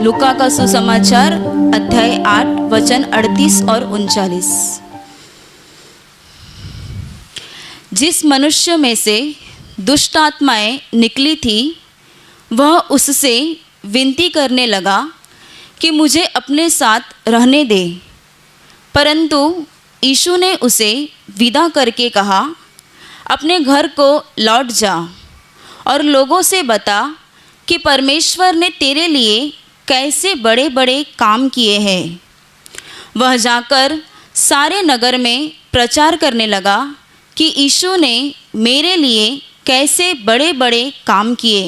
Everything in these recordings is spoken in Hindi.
लूका का सुसमाचार अध्याय 8 वचन 38 और 39। जिस मनुष्य में से दुष्ट आत्माएं निकली थी वह उससे विनती करने लगा कि मुझे अपने साथ रहने दे, परंतु यीशु ने उसे विदा करके कहा, अपने घर को लौट जा और लोगों से बता कि परमेश्वर ने तेरे लिए कैसे बड़े बड़े काम किए हैं। वह जाकर सारे नगर में प्रचार करने लगा कि यीशु ने मेरे लिए कैसे बड़े बड़े काम किए।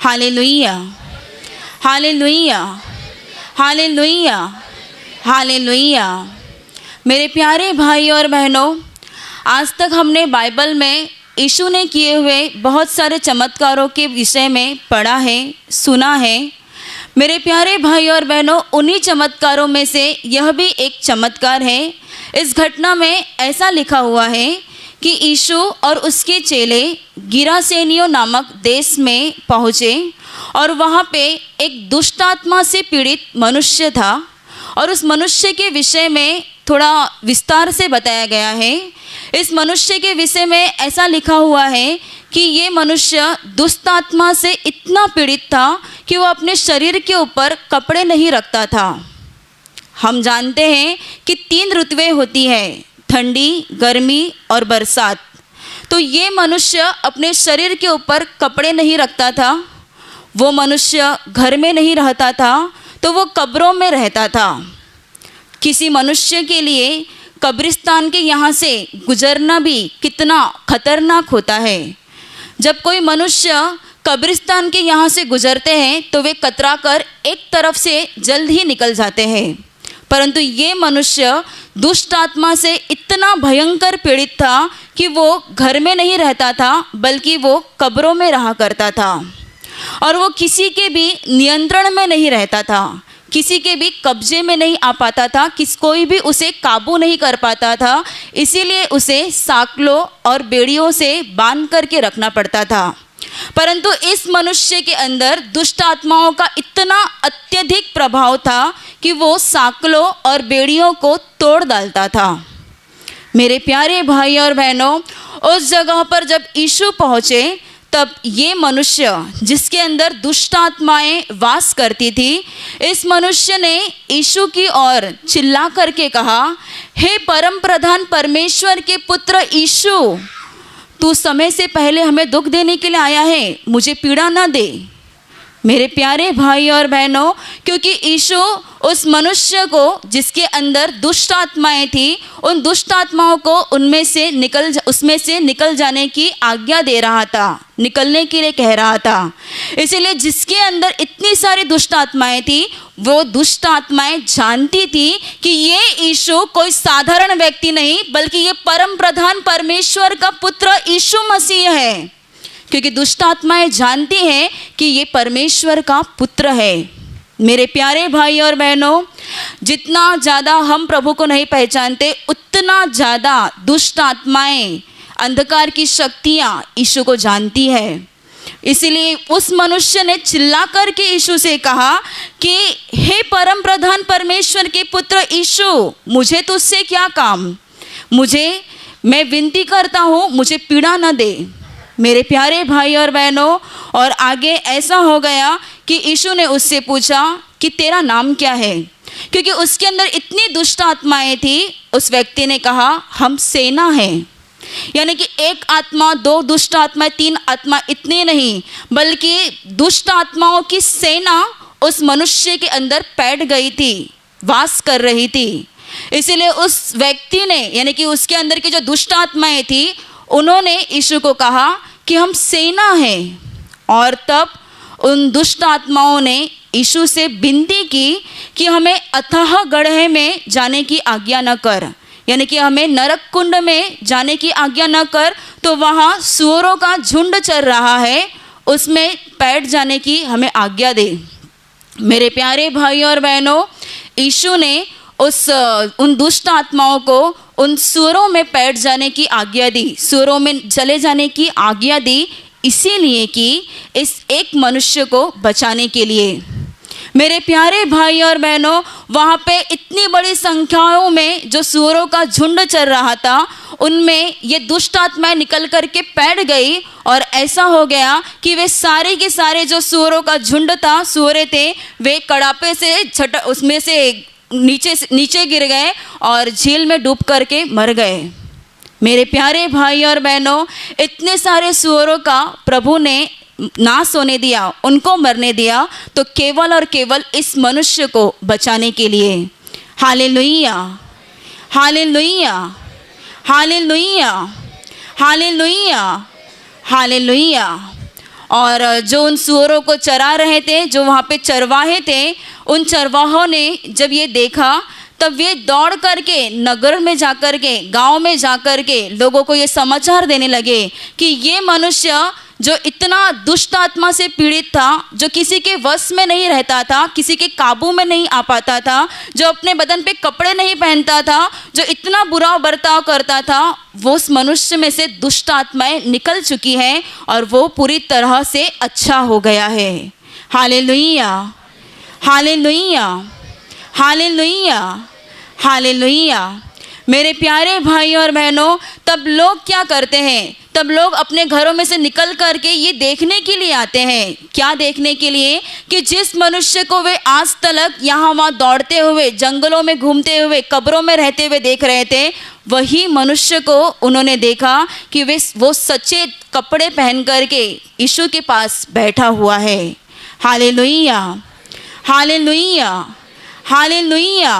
Hallelujah, hallelujah, hallelujah, hallelujah. मेरे प्यारे भाई और बहनों, आज तक हमने बाइबल में यीशु ने किए हुए बहुत सारे चमत्कारों के विषय में पढ़ा है, सुना है। मेरे प्यारे भाई और बहनों, उन्हीं चमत्कारों में से यह भी एक चमत्कार है। इस घटना में ऐसा लिखा हुआ है कि यीशु और उसके चेले गिरासेनियों नामक देश में पहुँचे और वहाँ पे एक दुष्ट आत्मा से पीड़ित मनुष्य था और उस मनुष्य के विषय में थोड़ा विस्तार से बताया गया है। इस मनुष्य के विषय में ऐसा लिखा हुआ है कि ये मनुष्य दुष्ट आत्मा से इतना पीड़ित था कि वो अपने शरीर के ऊपर कपड़े नहीं रखता था। हम जानते हैं कि 3 ऋतुएं होती हैं, ठंडी, गर्मी और बरसात। तो ये मनुष्य अपने शरीर के ऊपर कपड़े नहीं रखता था, वो मनुष्य घर में नहीं रहता था, तो वो कब्रों में रहता था। किसी मनुष्य के लिए कब्रिस्तान के यहाँ से गुजरना भी कितना खतरनाक होता है। जब कोई मनुष्य कब्रिस्तान के यहाँ से गुजरते हैं तो वे कतरा कर एक तरफ से जल्द ही निकल जाते हैं, परंतु ये मनुष्य दुष्ट आत्मा से इतना भयंकर पीड़ित था कि वो घर में नहीं रहता था, बल्कि वो कब्रों में रहा करता था और वो किसी के भी नियंत्रण में नहीं रहता था, किसी के भी कब्जे में नहीं आ पाता था, कोई भी उसे काबू नहीं कर पाता था। इसीलिए उसे साकलों और बेड़ियों से बांध करके रखना पड़ता था। परंतु इस मनुष्य के अंदर दुष्ट आत्माओं का इतना अत्यधिक प्रभाव था कि वो साकलों और बेड़ियों को तोड़ डालता था। मेरे प्यारे भाई और बहनों, उस जगह पर जब यीशु पहुँचे तब ये मनुष्य जिसके अंदर दुष्ट आत्माएं वास करती थी, इस मनुष्य ने यीशु की ओर चिल्ला करके कहा, हे परम प्रधान परमेश्वर के पुत्र यीशु, तू समय से पहले हमें दुख देने के लिए आया है, मुझे पीड़ा ना दे। मेरे प्यारे भाई और बहनों, क्योंकि यीशु उस मनुष्य को जिसके अंदर दुष्ट आत्माएं थी, उन दुष्ट आत्माओं को उसमें से निकल जाने की आज्ञा दे रहा था, निकलने के लिए कह रहा था। इसीलिए जिसके अंदर इतनी सारी दुष्ट आत्माएं थी, वो दुष्ट आत्माएं जानती थी कि ये यीशु कोई साधारण व्यक्ति नहीं, बल्कि ये परम प्रधान परमेश्वर का पुत्र यीशु मसीह है। क्योंकि दुष्ट आत्माएं जानती हैं कि ये परमेश्वर का पुत्र है। मेरे प्यारे भाई और बहनों, जितना ज़्यादा हम प्रभु को नहीं पहचानते, उतना ज़्यादा दुष्ट आत्माएं, अंधकार की शक्तियाँ यीशु को जानती है। इसीलिए उस मनुष्य ने चिल्ला कर के यीशु से कहा कि हे परम प्रधान परमेश्वर के पुत्र यीशु, मुझे तुझसे क्या काम, मैं विनती करता हूँ, मुझे पीड़ा न दे। मेरे प्यारे भाई और बहनों, और आगे ऐसा हो गया कि यीशु ने उससे पूछा कि तेरा नाम क्या है, क्योंकि उसके अंदर इतनी दुष्ट आत्माएं थी। उस व्यक्ति ने कहा, हम सेना हैं। यानी कि 1 आत्मा, 2 दुष्ट आत्माएं, 3 आत्मा, इतने नहीं, बल्कि दुष्ट आत्माओं की सेना उस मनुष्य के अंदर बैठ गई थी, वास कर रही थी। इसीलिए उस व्यक्ति ने, यानी कि उसके अंदर की जो दुष्ट आत्माएं थी, उन्होंने यीशु को कहा कि हम सेना हैं। और तब उन दुष्ट आत्माओं ने यीशु से विनती की कि हमें अथाह गड्ढे में जाने की आज्ञा न कर, यानी कि हमें नरक कुंड में जाने की आज्ञा न कर, तो वहाँ सूअरों का झुंड चल रहा है, उसमें बैठ जाने की हमें आज्ञा दे। मेरे प्यारे भाई और बहनों, यीशु ने उन दुष्ट आत्माओं को उन सूअरों में बैठ जाने की आज्ञा दी, सूअरों में चले जाने की आज्ञा दी, इसीलिए कि इस एक मनुष्य को बचाने के लिए। मेरे प्यारे भाई और बहनों, वहाँ पे इतनी बड़ी संख्याओं में जो सूअरों का झुंड चल रहा था, उनमें ये दुष्ट आत्माएं निकल कर के बैठ गई और ऐसा हो गया कि वे सारे के सारे जो सूअरों का झुंड था, सूअरे थे, वे कड़ापे से उसमें से नीचे गिर गए और झील में डूब करके मर गए। मेरे प्यारे भाई और बहनों, इतने सारे सूअरों का प्रभु ने नाश होने दिया, उनको मरने दिया, तो केवल और केवल इस मनुष्य को बचाने के लिए। Hallelujah, hallelujah, hallelujah, hallelujah, hallelujah. और जो उन सूअरों को चरा रहे थे, जो वहाँ पे चरवाहे थे, उन चरवाहों ने जब ये देखा, तब वे दौड़ करके नगर में जाकर के, गांव में जाकर के लोगों को ये समाचार देने लगे कि ये मनुष्य जो इतना दुष्ट आत्मा से पीड़ित था, जो किसी के वश में नहीं रहता था, किसी के काबू में नहीं आ पाता था, जो अपने बदन पे कपड़े नहीं पहनता था, जो इतना बुरा बर्ताव करता था, वो उस मनुष्य में से दुष्ट आत्माएं निकल चुकी हैं और वो पूरी तरह से अच्छा हो गया है। Hallelujah, hallelujah, hallelujah, hallelujah. मेरे प्यारे भाई और बहनों, तब लोग क्या करते हैं? तब लोग अपने घरों में से निकल करके ये देखने के लिए आते हैं। क्या देखने के लिए? कि जिस मनुष्य को वे आज तक यहाँ वहाँ दौड़ते हुए, जंगलों में घूमते हुए, कब्रों में रहते हुए देख रहे थे, वही मनुष्य को उन्होंने देखा कि वो सच्चे कपड़े पहन करके यीशु के पास बैठा हुआ है। Hallelujah, hallelujah, hallelujah,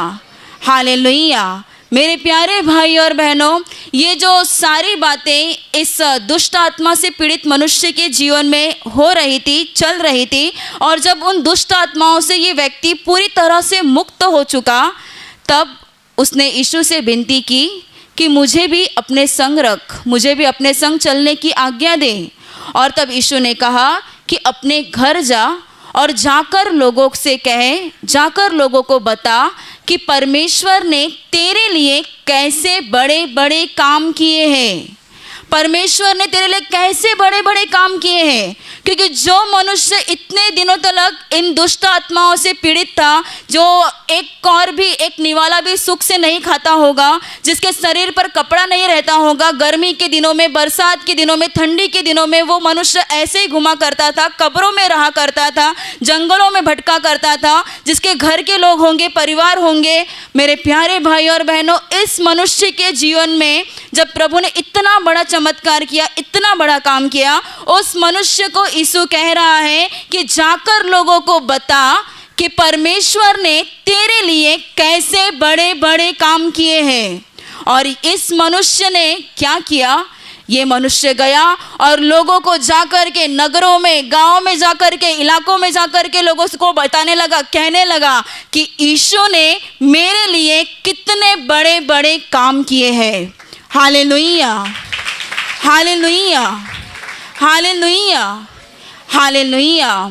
hallelujah. मेरे प्यारे भाई और बहनों, ये जो सारी बातें इस दुष्ट आत्मा से पीड़ित मनुष्य के जीवन में हो रही थी, चल रही थी, और जब उन दुष्ट आत्माओं से ये व्यक्ति पूरी तरह से मुक्त हो चुका, तब उसने यीशु से विनती की कि मुझे भी अपने संग रख, मुझे भी अपने संग चलने की आज्ञा दे। और तब यीशु ने कहा कि अपने घर जा और जाकर लोगों से कहे, जाकर लोगों को बता कि परमेश्वर ने तेरे लिए कैसे बड़े बड़े काम किए हैं। परमेश्वर ने तेरे लिए कैसे बड़े बड़े काम किए हैं। क्योंकि जो मनुष्य इतने दिनों तक इन दुष्ट आत्माओं से पीड़ित था, जो एक निवाला भी सुख से नहीं खाता होगा, जिसके शरीर पर कपड़ा नहीं रहता होगा, गर्मी के दिनों में, बरसात के दिनों में, ठंडी के दिनों में वो मनुष्य ऐसे ही घुमा करता था, कब्रों में रहा करता था, जंगलों में भटका करता था, जिसके घर के लोग होंगे, परिवार होंगे। मेरे प्यारे भाई और बहनों, इस मनुष्य के जीवन में जब प्रभु ने इतना बड़ा चमत्कार किया, इतना बड़ा काम किया, उस मनुष्य को यीशु कह रहा है कि जाकर लोगों को बता कि परमेश्वर ने तेरे लिए कैसे बड़े बड़े काम किए हैं। और इस मनुष्य ने क्या किया? ये मनुष्य गया और लोगों को जाकर के, नगरों में, गांव में जाकर के, इलाकों में जाकर के लोगों को बताने लगा, कहने लगा कि यीशु ने मेरे लिए कितने बड़े बड़े काम किए हैं। Hallelujah, hallelujah, hallelujah, hallelujah.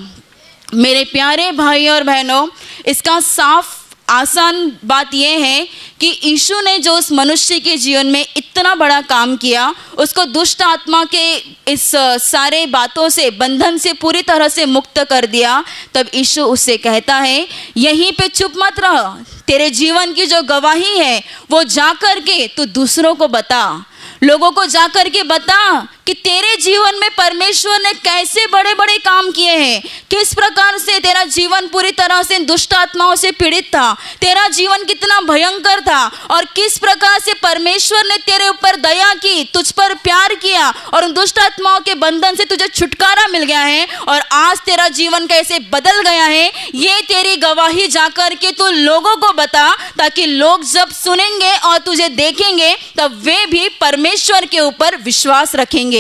मेरे प्यारे भाई और बहनों, इसका साफ आसान बात यह है कि यीशु ने जो उस मनुष्य के जीवन में इतना बड़ा काम किया, उसको दुष्ट आत्मा के इस सारे बातों से, बंधन से पूरी तरह से मुक्त कर दिया। तब यीशु उससे कहता है, यहीं पे चुप मत रह, तेरे जीवन की जो गवाही है वो जाकर के तू दूसरों को बता, लोगों को जाकर के बता कि तेरे जीवन में परमेश्वर ने कैसे बड़े बड़े काम किए हैं, किस प्रकार से तेरा जीवन पूरी तरह से दुष्ट आत्माओं से पीड़ित था, तेरा जीवन कितना भयंकर था, और किस प्रकार से परमेश्वर ने तेरे ऊपर दया की, तुझ पर प्यार किया और उन दुष्ट आत्माओं के बंधन से तुझे छुटकारा मिल गया है, और आज तेरा जीवन कैसे बदल गया है। ये तेरी गवाही जाकर के तू लोगों को बता, ताकि लोग जब सुनेंगे और तुझे देखेंगे तब वे भी परमेश्वर के ऊपर विश्वास रखेंगे।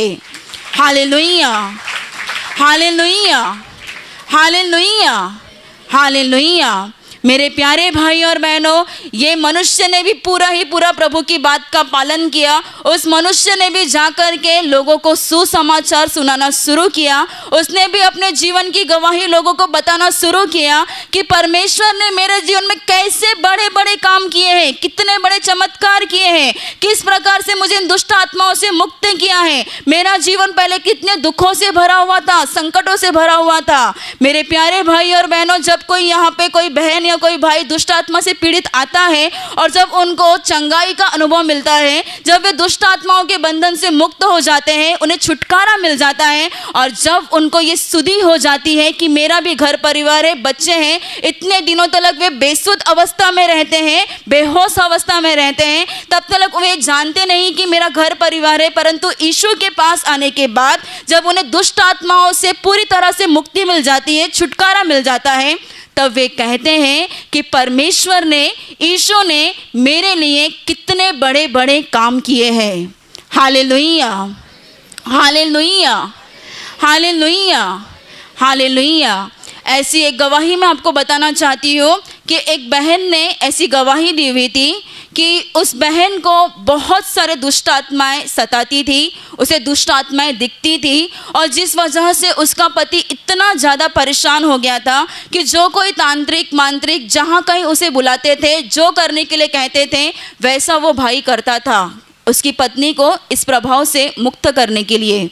Hallelujah, hallelujah, hallelujah, hallelujah. मेरे प्यारे भाई और बहनों, ये मनुष्य ने भी पूरा ही पूरा प्रभु की बात का पालन किया। उस मनुष्य ने भी जाकर के लोगों को सुसमाचार सुनाना शुरू किया। उसने भी अपने जीवन की गवाही लोगों को बताना शुरू किया कि परमेश्वर ने मेरे जीवन में कैसे बड़े बड़े काम किए हैं, कितने बड़े चमत्कार किए हैं, किस प्रकार से मुझे इन दुष्ट आत्माओं से मुक्त किया है। मेरा जीवन पहले कितने दुखों से भरा हुआ था, संकटों से भरा हुआ था। मेरे प्यारे भाई और बहनों, जब कोई यहाँ पे कोई बहन या कोई भाई दुष्ट आत्मा से पीड़ित आता है और जब उनको चंगाई का अनुभव मिलता है, जब वे दुष्ट आत्माओं के बंधन से मुक्त हो जाते हैं, उन्हें छुटकारा मिल जाता है, और जब उनको ये सुधि हो जाती है कि मेरा भी घर परिवार है, बच्चे हैं, इतने दिनों तक वे बेसुध अवस्था में रहते हैं, बेहोश अवस्था में रहते हैं, तब तक वे जानते नहीं कि मेरा घर परिवार है। परंतु यीशु के पास आने के बाद जब उन्हें दुष्ट आत्माओं से पूरी तरह से मुक्ति मिल जाती है, छुटकारा मिल जाता है, तब वे कहते हैं कि परमेश्वर ने, यीशु ने मेरे लिए कितने बड़े बड़े काम किए हैं। Hallelujah, hallelujah, hallelujah, hallelujah. ऐसी एक गवाही मैं आपको बताना चाहती हूँ कि एक बहन ने ऐसी गवाही दी हुई थी कि उस बहन को बहुत सारे दुष्ट आत्माएं सताती थी, उसे दुष्ट आत्माएं दिखती थी, और जिस वजह से उसका पति इतना ज़्यादा परेशान हो गया था कि जो कोई तांत्रिक मांत्रिक जहाँ कहीं उसे बुलाते थे, जो करने के लिए कहते थे, वैसा वो भाई करता था उसकी पत्नी को इस प्रभाव से मुक्त करने के लिए।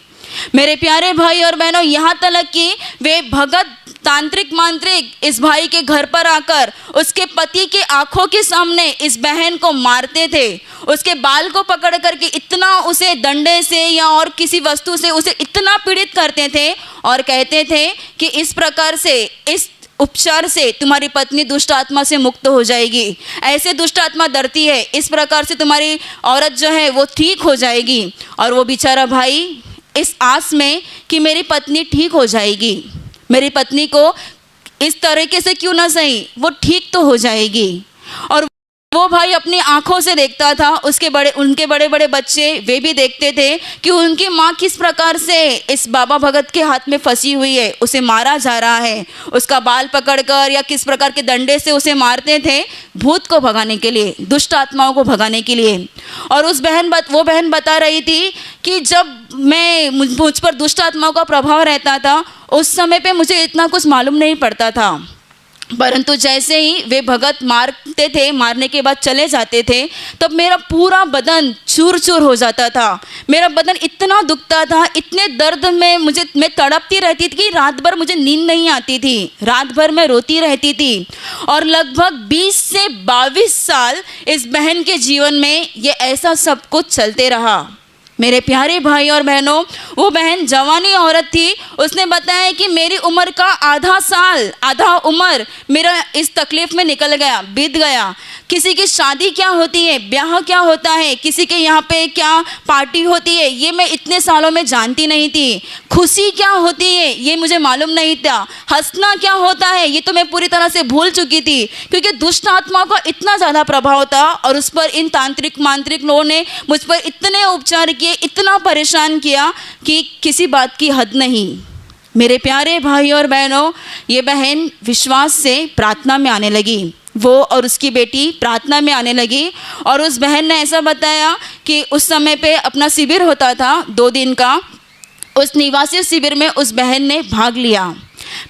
मेरे प्यारे भाई और बहनों, यहाँ तक कि वे भगत तांत्रिक मांत्रिक इस भाई के घर पर आकर उसके पति के आंखों के सामने इस बहन को मारते थे, उसके बाल को पकड़ करके इतना उसे डंडे से या और किसी वस्तु से उसे इतना पीड़ित करते थे और कहते थे कि इस प्रकार से, इस उपचार से तुम्हारी पत्नी दुष्ट आत्मा से मुक्त हो जाएगी, ऐसे दुष्ट आत्मा डरती है, इस प्रकार से तुम्हारी औरत जो है वो ठीक हो जाएगी। और वो बेचारा भाई इस आस में कि मेरी पत्नी ठीक हो जाएगी, मेरी पत्नी को इस तरीके से क्यों ना सही, वो ठीक तो हो जाएगी। और वो भाई अपनी आंखों से देखता था, उनके बड़े बड़े बच्चे वे भी देखते थे कि उनकी माँ किस प्रकार से इस बाबा भगत के हाथ में फंसी हुई है, उसे मारा जा रहा है, उसका बाल पकड़कर या किस प्रकार के डंडे से उसे मारते थे, भूत को भगाने के लिए, दुष्ट आत्माओं को भगाने के लिए। और वो बहन बता रही थी कि जब मुझ पर दुष्ट आत्माओं का प्रभाव रहता था, उस समय पे मुझे इतना कुछ मालूम नहीं पड़ता था, परंतु जैसे ही वे भगत मारते थे, मारने के बाद चले जाते थे, तब मेरा पूरा बदन चूर चूर हो जाता था, मेरा बदन इतना दुखता था, इतने दर्द में मैं तड़पती रहती थी कि रात भर मुझे नींद नहीं आती थी, रात भर मैं रोती रहती थी। और लगभग 20 से 22 साल इस बहन के जीवन में ये ऐसा सब कुछ चलते रहा। मेरे प्यारे भाई और बहनों, वो बहन जवानी औरत थी, उसने बताया कि मेरी उम्र का आधा उम्र मेरा इस तकलीफ में निकल गया, बीत गया। किसी की शादी क्या होती है, ब्याह क्या होता है, किसी के यहाँ पे क्या पार्टी होती है, ये मैं इतने सालों में जानती नहीं थी। खुशी क्या होती है ये मुझे मालूम नहीं था, हंसना क्या होता है ये तो मैं पूरी तरह से भूल चुकी थी, क्योंकि दुष्ट आत्माओं का इतना ज़्यादा प्रभाव था और उस पर इन तांत्रिक मांत्रिक लोगों ने मुझ पर इतने उपचार किए, इतना परेशान किया कि किसी बात की हद नहीं। मेरे प्यारे भाई और बहनों, ये बहन विश्वास से प्रार्थना में आने लगी, वो और उसकी बेटी प्रार्थना में आने लगी। और उस बहन ने ऐसा बताया कि उस समय पे अपना शिविर होता था 2 दिन का, उस निवासी शिविर में उस बहन ने भाग लिया।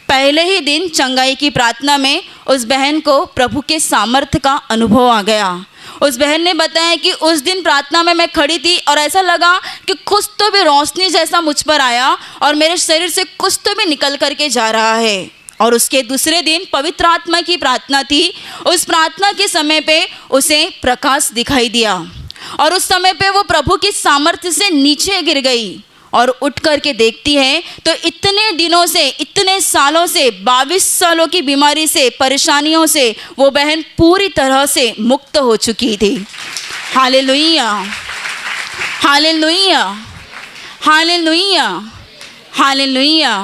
पहले ही दिन चंगाई की प्रार्थना में उस बहन को प्रभु के सामर्थ्य का अनुभव आ गया। उस बहन ने बताया कि उस दिन प्रार्थना में मैं खड़ी थी और ऐसा लगा कि कुछ तो भी रोशनी जैसा मुझ पर आया और मेरे शरीर से कुछ तो भी निकल करके जा रहा है। और उसके दूसरे दिन पवित्र आत्मा की प्रार्थना थी। उस प्रार्थना के समय पे उसे प्रकाश दिखाई दिया और उस समय पे वो प्रभु की सामर्थ्य से नीचे गिर गई और उठ करके देखती है तो इतने दिनों से, इतने सालों से, 22 सालों की बीमारी से, परेशानियों से वो बहन पूरी तरह से मुक्त हो चुकी थी। Hallelujah, hallelujah, hallelujah, hallelujah.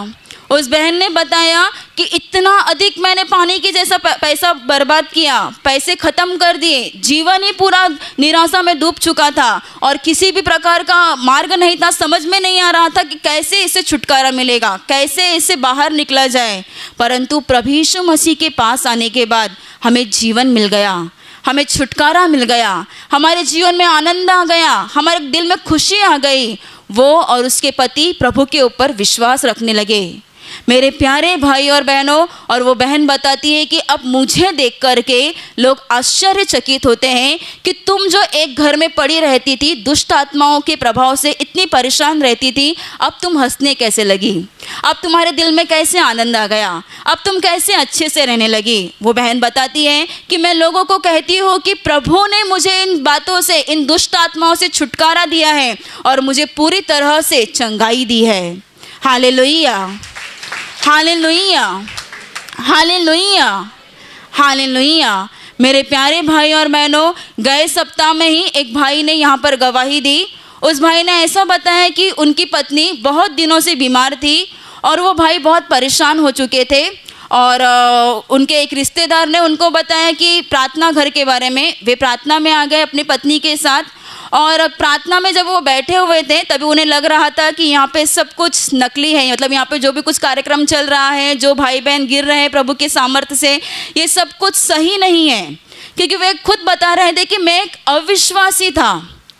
उस बहन ने बताया कि इतना अधिक मैंने पानी के जैसा पैसा बर्बाद किया, पैसे ख़त्म कर दिए, जीवन ही पूरा निराशा में डूब चुका था और किसी भी प्रकार का मार्ग नहीं था, समझ में नहीं आ रहा था कि कैसे इससे छुटकारा मिलेगा, कैसे इससे बाहर निकला जाए। परंतु प्रभु यीशु मसीह के पास आने के बाद हमें जीवन मिल गया, हमें छुटकारा मिल गया, हमारे जीवन में आनंद आ गया, हमारे दिल में खुशी आ गई। वो और उसके पति प्रभु के ऊपर विश्वास रखने लगे। मेरे प्यारे भाई और बहनों, और वो बहन बताती है कि अब मुझे देख कर के लोग आश्चर्यचकित होते हैं कि तुम जो एक घर में पड़ी रहती थी, दुष्ट आत्माओं के प्रभाव से इतनी परेशान रहती थी, अब तुम हंसने कैसे लगी, अब तुम्हारे दिल में कैसे आनंद आ गया, अब तुम कैसे अच्छे से रहने लगी। वो बहन बताती है कि मैं लोगों को कहती हूँ कि प्रभु ने मुझे इन बातों से, इन दुष्ट आत्माओं से छुटकारा दिया है और मुझे पूरी तरह से चंगाई दी है। Hallelujah, hallelujah, hallelujah, hallelujah. मेरे प्यारे भाई और बहनों, गए सप्ताह में ही एक भाई ने यहाँ पर गवाही दी। उस भाई ने ऐसा बताया कि उनकी पत्नी बहुत दिनों से बीमार थी और वो भाई बहुत परेशान हो चुके थे और उनके एक रिश्तेदार ने उनको बताया कि प्रार्थना घर के बारे में। वे प्रार्थना में आ गए अपनी पत्नी के साथ और प्रार्थना में जब वो बैठे हुए थे तभी उन्हें लग रहा था कि यहाँ पे सब कुछ नकली है, मतलब यहाँ पे जो भी कुछ कार्यक्रम चल रहा है, जो भाई बहन गिर रहे हैं प्रभु के सामर्थ्य से, ये सब कुछ सही नहीं है। क्योंकि वे खुद बता रहे थे कि मैं एक अविश्वासी था।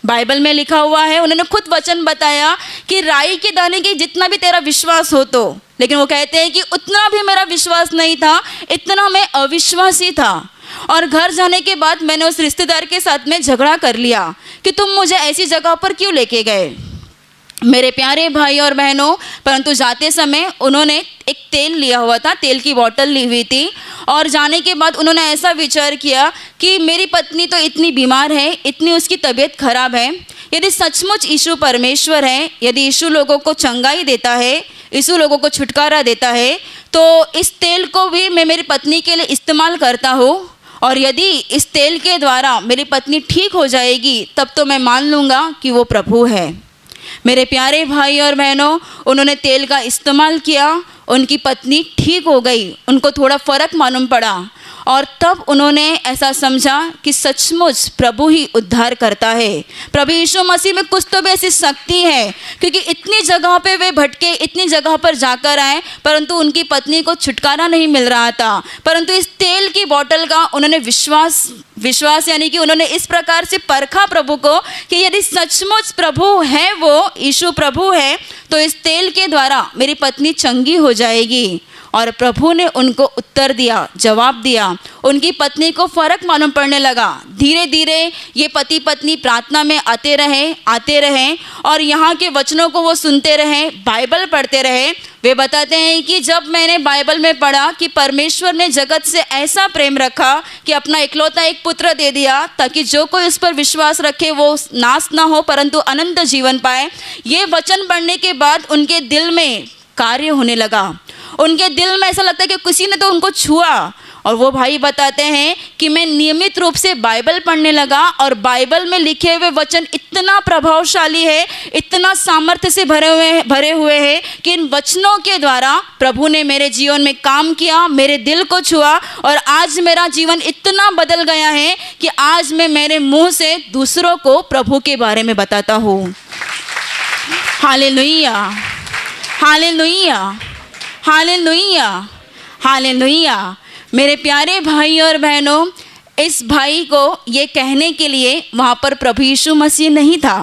बाइबल में लिखा हुआ है, उन्होंने खुद वचन बताया कि राई के दाने की जितना भी तेरा विश्वास हो तो, लेकिन वो कहते हैं कि उतना भी मेरा विश्वास नहीं था, इतना मैं अविश्वासी था। और घर जाने के बाद मैंने उस रिश्तेदार के साथ में झगड़ा कर लिया कि तुम मुझे ऐसी जगह पर क्यों लेके गए। मेरे प्यारे भाई और बहनों, परंतु जाते समय उन्होंने एक तेल लिया हुआ था, तेल की बोतल ली हुई थी और जाने के बाद उन्होंने ऐसा विचार किया कि मेरी पत्नी तो इतनी बीमार है, इतनी उसकी तबीयत खराब है, यदि सचमुच यीशु परमेश्वर है, यदि यीशु लोगों को चंगाई देता है, यीशु लोगों को छुटकारा देता है, तो इस तेल को भी मैं मेरी पत्नी के लिए इस्तेमाल करता हूँ और यदि इस तेल के द्वारा मेरी पत्नी ठीक हो जाएगी तब तो मैं मान लूँगा कि वो प्रभु है। मेरे प्यारे भाई और बहनों, उन्होंने तेल का इस्तेमाल किया, उनकी पत्नी ठीक हो गई, उनको थोड़ा फ़र्क मालूम पड़ा और तब उन्होंने ऐसा समझा कि सचमुच प्रभु ही उद्धार करता है। प्रभु यीशु मसीह में कुछ तो भी ऐसी शक्ति है, क्योंकि इतनी जगह पे वे भटके, इतनी जगह पर जाकर आए, परंतु उनकी पत्नी को छुटकारा नहीं मिल रहा था। परंतु इस तेल की बोतल का उन्होंने विश्वास यानी कि उन्होंने इस प्रकार से परखा प्रभु को कि यदि सचमुच प्रभु है, वो यीशु प्रभु है, तो इस तेल के द्वारा मेरी पत्नी चंगी हो जाएगी। और प्रभु ने उनको उत्तर दिया, जवाब दिया। उनकी पत्नी को फ़र्क मालूम पड़ने लगा। धीरे धीरे ये पति पत्नी प्रार्थना में आते रहे और यहाँ के वचनों को वो सुनते रहे, बाइबल पढ़ते रहे। वे बताते हैं कि जब मैंने बाइबल में पढ़ा कि परमेश्वर ने जगत से ऐसा प्रेम रखा कि अपना इकलौता एक पुत्र दे दिया ताकि जो कोई उस पर विश्वास रखे वो नाश ना हो परंतु अनंत जीवन पाए, ये वचन पढ़ने के बाद उनके दिल में कार्य होने लगा। उनके दिल में ऐसा लगता है कि किसी ने तो उनको छुआ। और वो भाई बताते हैं कि मैं नियमित रूप से बाइबल पढ़ने लगा और बाइबल में लिखे हुए वचन इतना प्रभावशाली है, इतना सामर्थ्य से भरे हुए हैं कि इन वचनों के द्वारा प्रभु ने मेरे जीवन में काम किया, मेरे दिल को छुआ और आज मेरा जीवन इतना बदल गया है कि आज मैं मेरे मुंह से दूसरों को प्रभु के बारे में बताता हूँ। Hallelujah, hallelujah, hallelujah, hallelujah. मेरे प्यारे भाई और बहनों, इस भाई को ये कहने के लिए वहाँ पर प्रभु यीशु मसीह नहीं था।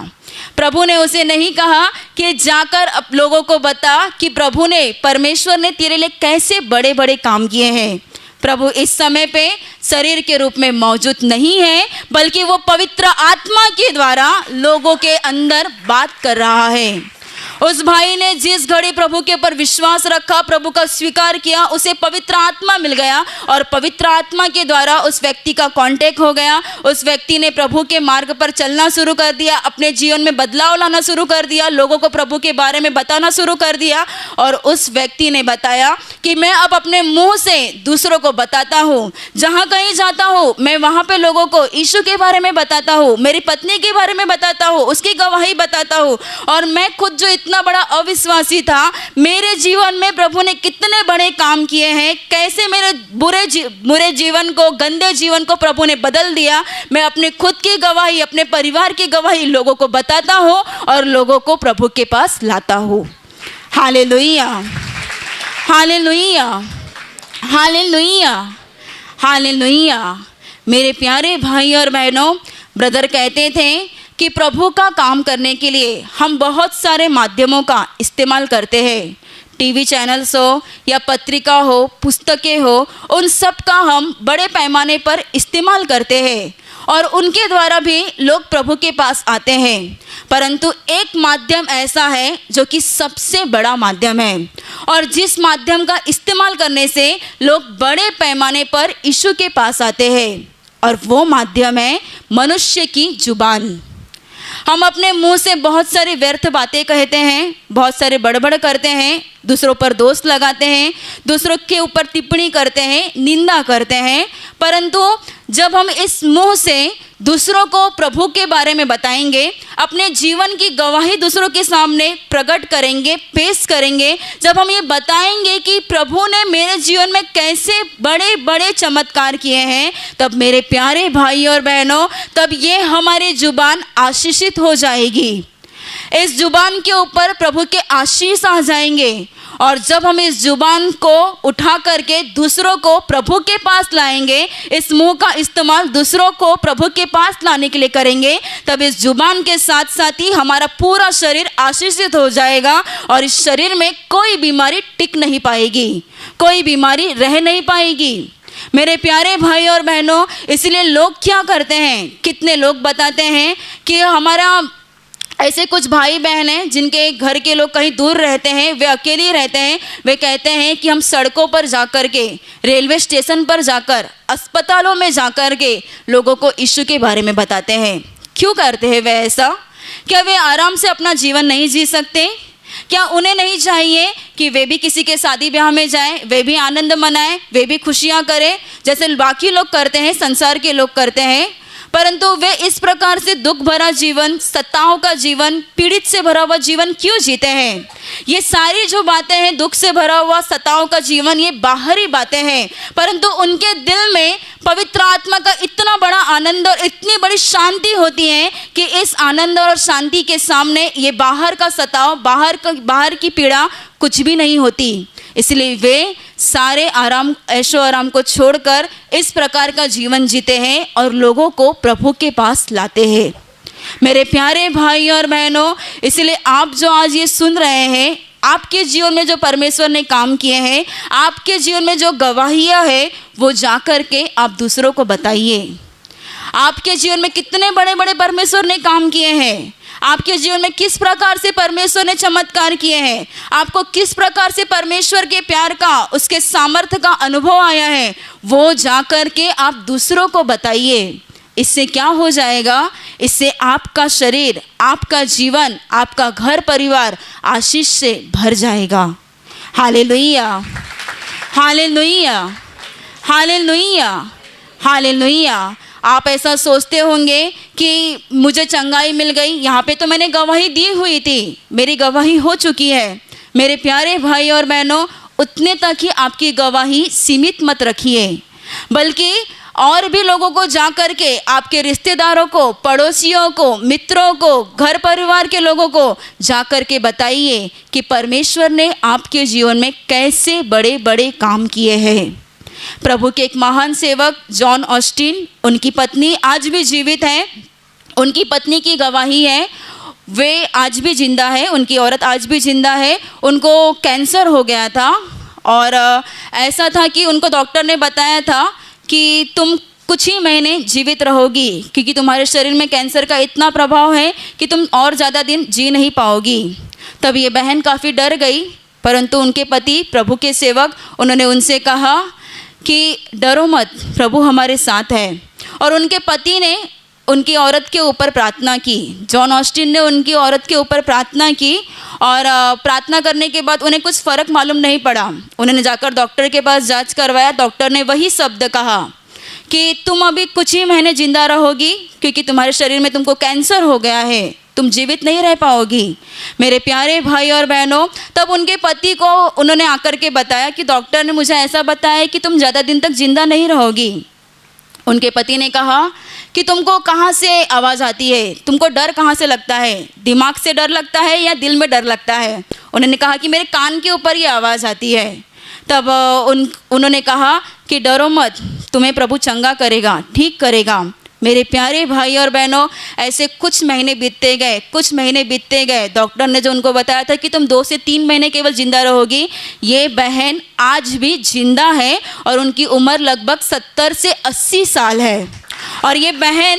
प्रभु ने उसे नहीं कहा कि जाकर अब लोगों को बता कि प्रभु ने, परमेश्वर ने तेरे लिए कैसे बड़े बड़े काम किए हैं। प्रभु इस समय पे शरीर के रूप में मौजूद नहीं है, बल्कि वो पवित्र आत्मा के द्वारा लोगों के अंदर बात कर रहा है। उस भाई ने जिस घड़ी प्रभु के ऊपर विश्वास रखा, प्रभु का स्वीकार किया, उसे पवित्र आत्मा मिल गया और पवित्र आत्मा के द्वारा उस व्यक्ति का कांटेक्ट हो गया। उस व्यक्ति ने प्रभु के मार्ग पर चलना शुरू कर दिया, अपने जीवन में बदलाव लाना शुरू कर दिया, लोगों को प्रभु के बारे में बताना शुरू कर दिया। और उस व्यक्ति ने बताया कि मैं अब अपने मुंह से दूसरों को बताता हूँ, जहाँ कहीं जाता हूँ मैं वहाँ पे लोगों को यीशु के बारे में बताता हूँ, मेरी पत्नी के बारे में बताता हूँ, उसकी गवाही बताता हूँ और मैं खुद जो कितना बड़ा अविश्वासी था, मेरे जीवन में प्रभु ने कितने बड़े काम किए हैं, कैसे मेरे बुरे जीवन को, गंदे जीवन को प्रभु ने बदल दिया। मैं अपने खुद की गवाही, अपने परिवार की गवाही लोगों को बताता हूँ और लोगों को प्रभु के पास लाता हूँ। Hallelujah, hallelujah, hallelujah, hallelujah. मेरे प्यारे भाई और बहनों, ब्रदर कहते थे कि प्रभु का काम करने के लिए हम बहुत सारे माध्यमों का इस्तेमाल करते हैं। टीवी चैनल्स हो या पत्रिका हो, पुस्तकें हो, उन सब का हम बड़े पैमाने पर इस्तेमाल करते हैं और उनके द्वारा भी लोग प्रभु के पास आते हैं। परंतु एक माध्यम ऐसा है जो कि सबसे बड़ा माध्यम है और जिस माध्यम का इस्तेमाल करने से लोग बड़े पैमाने पर यीशु के पास आते हैं, और वो माध्यम है मनुष्य की जुबान। हम अपने मुंह से बहुत सारी व्यर्थ बातें कहते हैं, बहुत सारे बड़बड़ करते हैं, दूसरों पर दोष लगाते हैं, दूसरों के ऊपर टिप्पणी करते हैं, निंदा करते हैं। परंतु जब हम इस मुंह से दूसरों को प्रभु के बारे में बताएंगे, अपने जीवन की गवाही दूसरों के सामने प्रकट करेंगे, पेश करेंगे, जब हम ये बताएंगे कि प्रभु ने मेरे जीवन में कैसे बड़े बड़े चमत्कार किए हैं, तब मेरे प्यारे भाई और बहनों, तब ये हमारी जुबान आशीषित हो जाएगी। इस जुबान के ऊपर प्रभु के आशीष आ जाएंगे और जब हम इस जुबान को उठा करके दूसरों को प्रभु के पास लाएंगे, इस मुंह का इस्तेमाल दूसरों को प्रभु के पास लाने के लिए करेंगे, तब इस जुबान के साथ साथ ही हमारा पूरा शरीर आशीषित हो जाएगा और इस शरीर में कोई बीमारी टिक नहीं पाएगी, कोई बीमारी रह नहीं पाएगी। मेरे प्यारे भाई और बहनों, इसलिए लोग क्या करते हैं, कितने लोग बताते हैं कि हमारा ऐसे कुछ भाई बहन हैं जिनके घर के लोग कहीं दूर रहते हैं, वे अकेले रहते हैं, वे कहते हैं कि हम सड़कों पर जाकर के, रेलवे स्टेशन पर जाकर, अस्पतालों में जाकर के लोगों को यीशु के बारे में बताते हैं। क्यों करते हैं वे ऐसा? क्या वे आराम से अपना जीवन नहीं जी सकते? क्या उन्हें नहीं चाहिए कि वे भी किसी के शादी ब्याह में जाएं, वे भी आनंद मनाएं, वे भी खुशियां करें जैसे बाकी लोग करते हैं, संसार के लोग करते हैं? परंतु वे इस प्रकार से दुख भरा जीवन, सताओं का जीवन, पीड़ित से भरा हुआ जीवन क्यों जीते हैं? ये सारी जो बातें हैं, दुख से भरा हुआ सताओं का जीवन, ये बाहरी बातें हैं, परंतु उनके दिल में पवित्र आत्मा का इतना बड़ा आनंद और इतनी बड़ी शांति होती है कि इस आनंद और शांति के सामने ये बाहर का सताव, बाहर की पीड़ा कुछ भी नहीं होती। इसलिए वे सारे आराम, ऐशो आराम को छोड़कर इस प्रकार का जीवन जीते हैं और लोगों को प्रभु के पास लाते हैं। मेरे प्यारे भाई और बहनों, इसलिए आप जो आज ये सुन रहे हैं, आपके जीवन में जो परमेश्वर ने काम किए हैं, आपके जीवन में जो गवाहियाँ है, वो जा कर के आप दूसरों को बताइए। आपके जीवन में कितने बड़े बड़े परमेश्वर ने काम किए हैं, आपके जीवन में किस प्रकार से परमेश्वर ने चमत्कार किए हैं, आपको किस प्रकार से परमेश्वर के प्यार का, उसके सामर्थ्य का अनुभव आया है, वो जा कर के आप दूसरों को बताइए। इससे क्या हो जाएगा? इससे आपका शरीर, आपका जीवन, आपका घर परिवार आशीष से भर जाएगा। Hallelujah, hallelujah, hallelujah, hallelujah. आप ऐसा सोचते होंगे कि मुझे चंगाई मिल गई, यहाँ पे तो मैंने गवाही दी हुई थी, मेरी गवाही हो चुकी है। मेरे प्यारे भाई और बहनों, उतने तक ही आपकी गवाही सीमित मत रखिए, बल्कि और भी लोगों को जा कर के, आपके रिश्तेदारों को, पड़ोसियों को, मित्रों को, घर परिवार के लोगों को जा कर के बताइए कि परमेश्वर ने आपके जीवन में कैसे बड़े बड़े काम किए हैं। प्रभु के एक महान सेवक जॉन ऑस्टिन, उनकी पत्नी आज भी जीवित हैं, उनकी पत्नी की गवाही है, वे आज भी जिंदा है, उनकी औरत आज भी जिंदा है। उनको कैंसर हो गया था और ऐसा था कि उनको डॉक्टर ने बताया था कि तुम कुछ ही महीने जीवित रहोगी, क्योंकि तुम्हारे शरीर में कैंसर का इतना प्रभाव है कि तुम और ज़्यादा दिन जी नहीं पाओगी। तब ये बहन काफ़ी डर गई, परंतु उनके पति प्रभु के सेवक, उन्होंने उनसे कहा कि डरो मत, प्रभु हमारे साथ है। और उनके पति ने उनकी औरत के ऊपर प्रार्थना की, जॉन ऑस्टिन ने उनकी औरत के ऊपर प्रार्थना की और प्रार्थना करने के बाद उन्हें कुछ फ़र्क मालूम नहीं पड़ा। उन्होंने जाकर डॉक्टर के पास जांच करवाया, डॉक्टर ने वही शब्द कहा कि तुम अभी कुछ ही महीने जिंदा रहोगी, क्योंकि तुम्हारे शरीर में तुमको कैंसर हो गया है, तुम जीवित नहीं रह पाओगी। मेरे प्यारे भाई और बहनों, तब उनके पति को उन्होंने आकर के बताया कि डॉक्टर ने मुझे ऐसा बताया कि तुम ज़्यादा दिन तक जिंदा नहीं रहोगी। उनके पति ने कहा कि तुमको कहाँ से आवाज़ आती है, तुमको डर कहाँ से लगता है, दिमाग से डर लगता है या दिल में डर लगता है? उन्होंने कहा कि मेरे कान के ऊपर ये आवाज़ आती है। तब उन्होंने कहा कि डरो मत, तुम्हें प्रभु चंगा करेगा, ठीक करेगा। मेरे प्यारे भाई और बहनों, ऐसे कुछ महीने बीतते गए। डॉक्टर ने जो उनको बताया था कि तुम 2 से 3 महीने केवल जिंदा रहोगी, ये बहन आज भी जिंदा है और उनकी उम्र लगभग 70 से 80 साल है। और ये बहन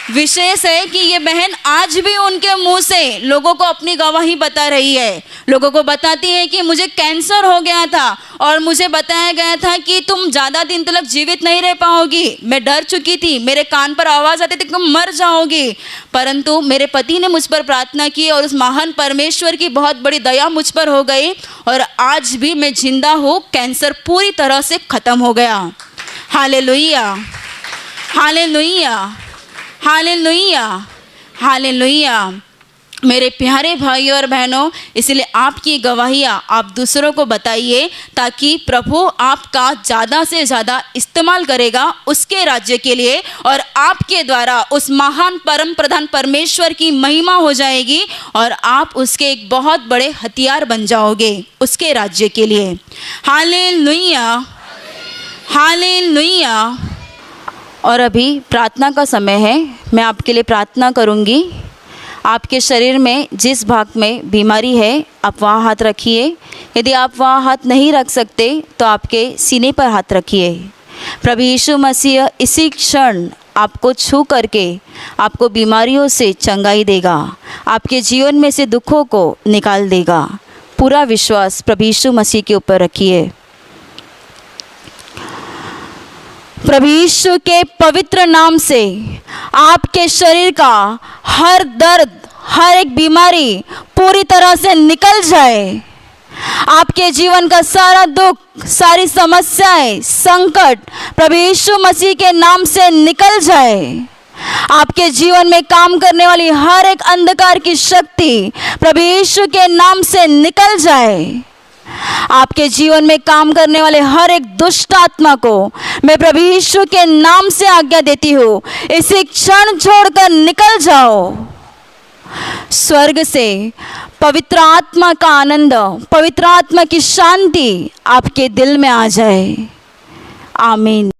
विशेष है कि ये बहन आज भी उनके मुंह से लोगों को अपनी गवाही बता रही है। लोगों को बताती है कि मुझे कैंसर हो गया था और मुझे बताया गया था कि तुम ज़्यादा दिन तक जीवित नहीं रह पाओगी। मैं डर चुकी थी, मेरे कान पर आवाज़ आती थी कि तुम मर जाओगी, परंतु मेरे पति ने मुझ पर प्रार्थना की और उस महान परमेश्वर की बहुत बड़ी दया मुझ पर हो गई और आज भी मैं जिंदा हूँ। कैंसर पूरी तरह से ख़त्म हो गया। Hallelujah, hallelujah, hallelujah, hallelujah. मेरे प्यारे भाइयों और बहनों, इसलिए आपकी गवाहियाँ आप दूसरों को बताइए ताकि प्रभु आपका ज़्यादा से ज़्यादा इस्तेमाल करेगा उसके राज्य के लिए और आपके द्वारा उस महान परम प्रधान परमेश्वर की महिमा हो जाएगी और आप उसके एक बहुत बड़े हथियार बन जाओगे उसके राज्य के लिए। Hallelujah, hallelujah. और अभी प्रार्थना का समय है, मैं आपके लिए प्रार्थना करूंगी। आपके शरीर में जिस भाग में बीमारी है आप वहाँ हाथ रखिए। यदि आप वहाँ हाथ नहीं रख सकते तो आपके सीने पर हाथ रखिए। प्रभु यीशु मसीह इसी क्षण आपको छू करके आपको बीमारियों से चंगाई देगा, आपके जीवन में से दुखों को निकाल देगा। पूरा विश्वास प्रभु यीशु मसीह के ऊपर रखिए। प्रभु यीशु के पवित्र नाम से आपके शरीर का हर दर्द, हर एक बीमारी पूरी तरह से निकल जाए। आपके जीवन का सारा दुख, सारी समस्याएं, संकट प्रभु यीशु मसीह के नाम से निकल जाए। आपके जीवन में काम करने वाली हर एक अंधकार की शक्ति प्रभु यीशु के नाम से निकल जाए। आपके जीवन में काम करने वाले हर एक दुष्ट आत्मा को मैं प्रभु यीशु के नाम से आज्ञा देती हूँ, इसी क्षण छोड़कर निकल जाओ। स्वर्ग से पवित्र आत्मा का आनंद, पवित्र आत्मा की शांति आपके दिल में आ जाए। आमीन।